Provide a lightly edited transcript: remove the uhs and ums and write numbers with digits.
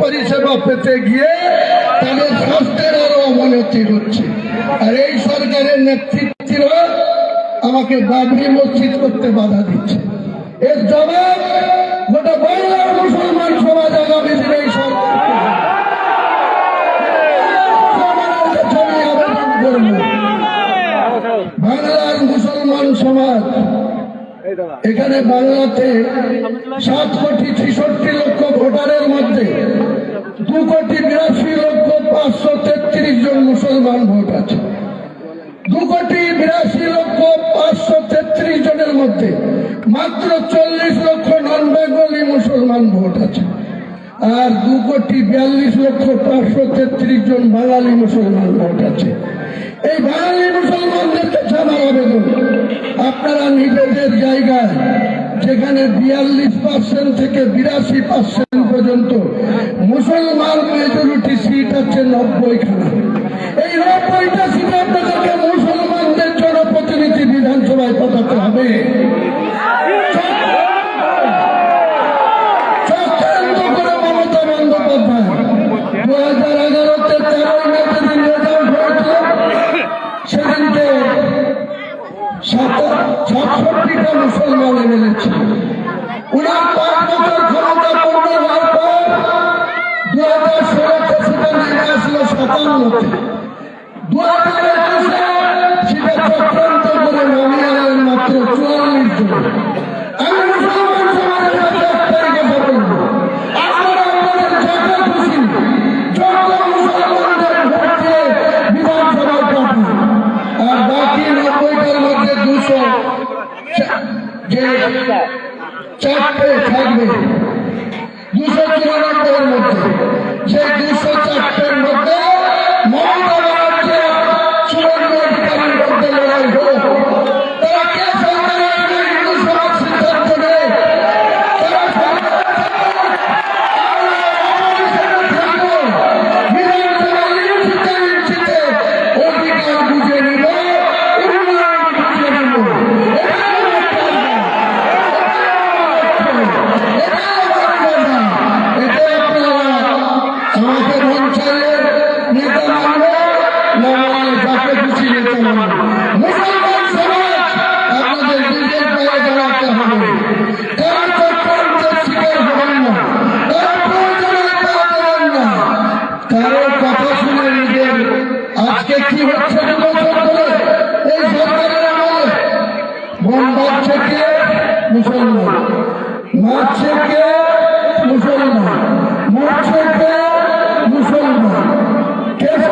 পরিষেবা পেতে গিয়ে তাদের স্বাস্থ্যের আরো অবনতি হচ্ছে। আর এই সরকারের নেতৃত্বরা আমাকে বাবরি মসজিদ করতে বাধা দিচ্ছে। এর জবাব গোটা বাংলার মুসলমান সমাজ আগামী দিনে এই সরকারকে আমি আবেদন করব। বাংলার মুসলমান সমাজ এখানে বাংলাতে 7,63,00,000 ভোটারের মধ্যে 2,82,533 জন মুসলমান ভোট আছে। 2,82,533 জনের মধ্যে মাত্র 40 লক্ষ নন বেঙ্গলি মুসলমান ভোট আছে, আর 2,42,533 জন বাঙালি মুসলমান ভোট আছে। এই বাঙালি মুসলমানদের কাছে আমার আবেদন, আপনারা নিজেদের জায়গায় যেখানে 42% থেকে 82% পর্যন্ত মুসলমান মেজরিটি সিট আছে 90খানা, এই 90টা সিটে আপনাদেরকে মুসলমানদের জনপ্রতিনিধি বিধানসভায় পাঠাতে হবে। চক্রান্ত করে মমতা বন্দ্যোপাধ্যায় 2011-তে 13 মে যেদিন রেজাল্ট হয়েছিল সেদিনকে 67টা মুসলমান এমএলএ ছিল। উনার 5 বছর ক্ষমতা পূর্ণ হওয়ার পর 2016-তে সেটা নেমে আসলো 57-তে। 2021-এ সেটা চক্রান্ত করে নামিয়ে আনলেন মাত্র 44 জন। আমি মুসলমান সমাজের কাছে একটাই কথা বলবো, আপনারা আপনাদের যাকে খুশি যোগ্য মুসলমানদের ভোট দিয়ে বিধানসভায় পাঠান, আর বাকি 90টার মধ্যে 200 যে 4টে থাকবে 294-এর মধ্যে, সেই 204-টের মধ্যে মমতা ব্যানার্জি সুরেন্দ্র অধিকারীর মধ্যে লড়াই হোক। তারা কে সরকারে আসবে হিন্দু সমাজ সিদ্ধান্ত নেয়, তারা বিধানসভা অধিকার বুঝে নিব, উন্নয়ন বুঝে নিব। আমাকে মন চাইলে নেতা মানবো, না যাকে খুশি নেতা মানবো। মুসলমান সমাজ আপনাদের নিজের পায়ে দাঁড়াতে হবে। তারা চক্রান্তের শিকার হবেন না, তারা প্রয়োজনের পা দেবেন না, কারোর কথা শুনে নিজের আজকে কি হচ্ছে 2 বছর ধরে এই সরকারের আমলে বন্ধাচ্ছে কে মুসলমান, মারছে কে মুসলমান, মরছে কে মুসলমান, কেস